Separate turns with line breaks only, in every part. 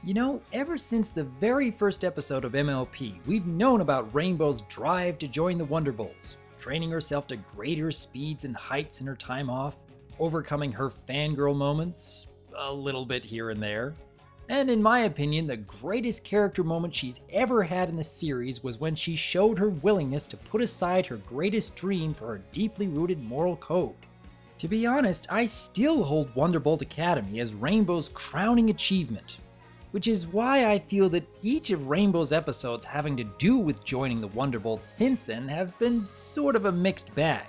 You know, ever since the very first episode of MLP, we've known about Rainbow's drive to join the Wonderbolts, training herself to greater speeds and heights in her time off, overcoming her fangirl moments, a little bit here and there. And in my opinion, the greatest character moment she's ever had in the series was when she showed her willingness to put aside her greatest dream for her deeply rooted moral code. To be honest, I still hold Wonderbolt Academy as Rainbow's crowning achievement, which is why I feel that each of Rainbow's episodes having to do with joining the Wonderbolts since then have been sort of a mixed bag.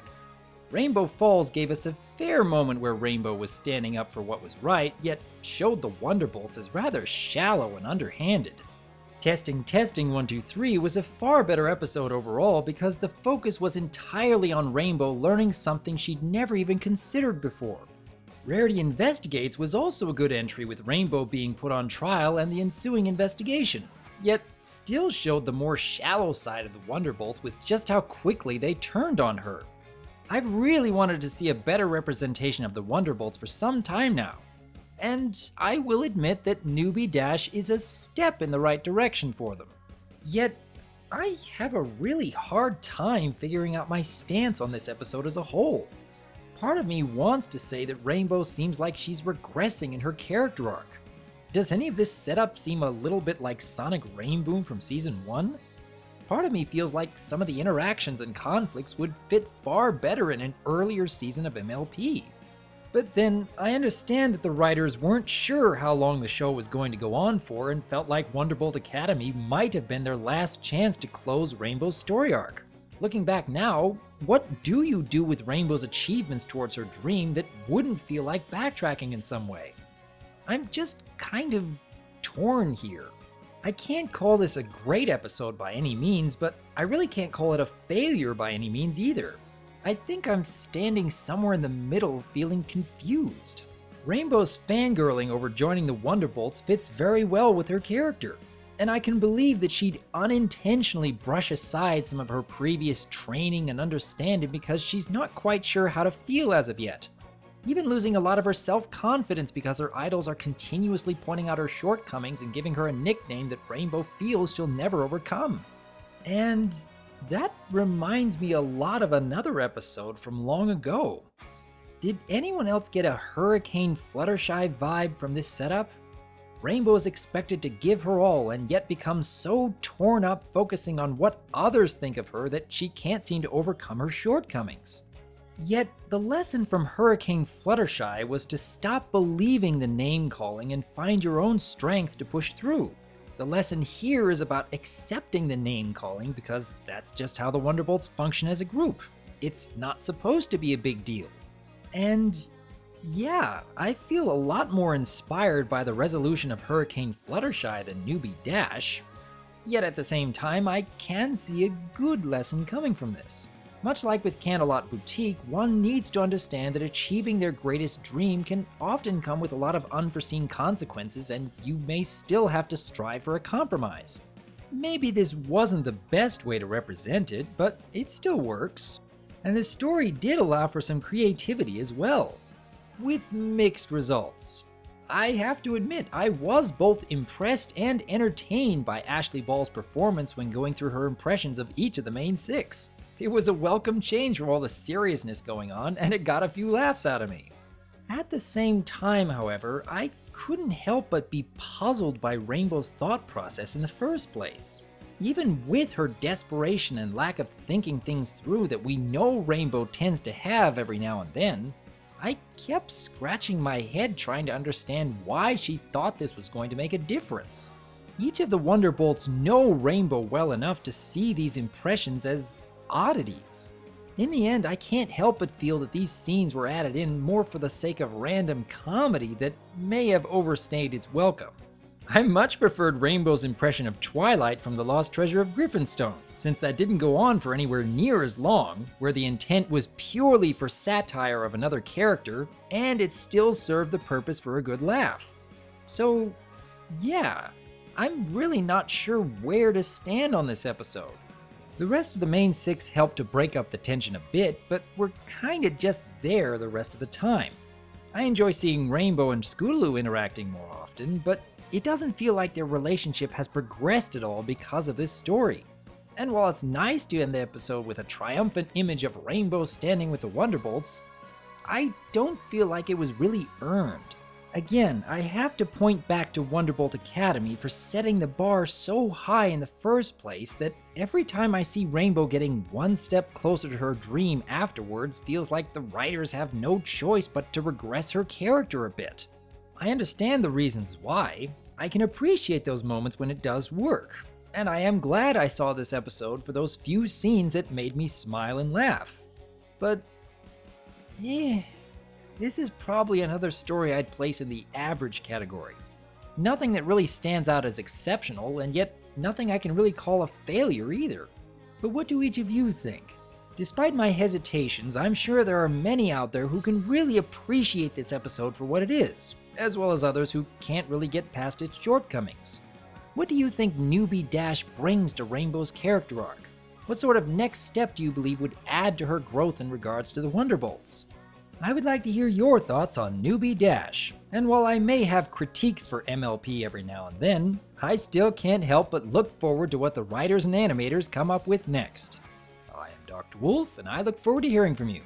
Rainbow Falls gave us a fair moment where Rainbow was standing up for what was right, yet showed the Wonderbolts as rather shallow and underhanded. Testing 123 was a far better episode overall because the focus was entirely on Rainbow learning something she'd never even considered before. Rarity Investigates was also a good entry with Rainbow being put on trial and the ensuing investigation, yet still showed the more shallow side of the Wonderbolts with just how quickly they turned on her. I've really wanted to see a better representation of the Wonderbolts for some time now, and I will admit that Newbie Dash is a step in the right direction for them. Yet, I have a really hard time figuring out my stance on this episode as a whole. Part of me wants to say that Rainbow seems like she's regressing in her character arc. Does any of this setup seem a little bit like Sonic Rainboom from Season 1? Part of me feels like some of the interactions and conflicts would fit far better in an earlier season of MLP. But then, I understand that the writers weren't sure how long the show was going to go on for and felt like Wonderbolt Academy might have been their last chance to close Rainbow's story arc. Looking back now, what do you do with Rainbow's achievements towards her dream that wouldn't feel like backtracking in some way? I'm just kind of torn here. I can't call this a great episode by any means, but I really can't call it a failure by any means either. I think I'm standing somewhere in the middle feeling confused. Rainbow's fangirling over joining the Wonderbolts fits very well with her character, and I can believe that she'd unintentionally brush aside some of her previous training and understanding because she's not quite sure how to feel as of yet. Even losing a lot of her self-confidence because her idols are continuously pointing out her shortcomings and giving her a nickname that Rainbow feels she'll never overcome. And that reminds me a lot of another episode from long ago. Did anyone else get a Hurricane Fluttershy vibe from this setup? Rainbow is expected to give her all and yet becomes so torn up focusing on what others think of her that she can't seem to overcome her shortcomings. Yet, the lesson from Hurricane Fluttershy was to stop believing the name-calling and find your own strength to push through. The lesson here is about accepting the name-calling because that's just how the Wonderbolts function as a group. It's not supposed to be a big deal. And yeah, I feel a lot more inspired by the resolution of Hurricane Fluttershy than Newbie Dash. Yet at the same time, I can see a good lesson coming from this. Much like with Canterlot Boutique, one needs to understand that achieving their greatest dream can often come with a lot of unforeseen consequences, and you may still have to strive for a compromise. Maybe this wasn't the best way to represent it, but it still works. And the story did allow for some creativity as well, with mixed results. I have to admit, I was both impressed and entertained by Ashley Ball's performance when going through her impressions of each of the main six. It was a welcome change from all the seriousness going on, and it got a few laughs out of me. At the same time, however, I couldn't help but be puzzled by Rainbow's thought process in the first place. Even with her desperation and lack of thinking things through that we know Rainbow tends to have every now and then, I kept scratching my head trying to understand why she thought this was going to make a difference. Each of the Wonderbolts know Rainbow well enough to see these impressions as oddities. In the end, I can't help but feel that these scenes were added in more for the sake of random comedy that may have overstayed its welcome. I much preferred Rainbow's impression of Twilight from The Lost Treasure of Griffinstone, since that didn't go on for anywhere near as long, where the intent was purely for satire of another character, and it still served the purpose for a good laugh. So, yeah, I'm really not sure where to stand on this episode. The rest of the main six helped to break up the tension a bit, but were kinda just there the rest of the time. I enjoy seeing Rainbow and Scootaloo interacting more often, but it doesn't feel like their relationship has progressed at all because of this story. And while it's nice to end the episode with a triumphant image of Rainbow standing with the Wonderbolts, I don't feel like it was really earned. Again, I have to point back to Wonderbolt Academy for setting the bar so high in the first place that every time I see Rainbow getting one step closer to her dream afterwards feels like the writers have no choice but to regress her character a bit. I understand the reasons why. I can appreciate those moments when it does work, and I am glad I saw this episode for those few scenes that made me smile and laugh. But, yeah, this is probably another story I'd place in the average category. Nothing that really stands out as exceptional, and yet nothing I can really call a failure either. But what do each of you think? Despite my hesitations, I'm sure there are many out there who can really appreciate this episode for what it is, as well as others who can't really get past its shortcomings. What do you think Newbie Dash brings to Rainbow's character arc? What sort of next step do you believe would add to her growth in regards to the Wonderbolts? I would like to hear your thoughts on Newbie Dash, and while I may have critiques for MLP every now and then, I still can't help but look forward to what the writers and animators come up with next. I am Dr. Wolf, and I look forward to hearing from you.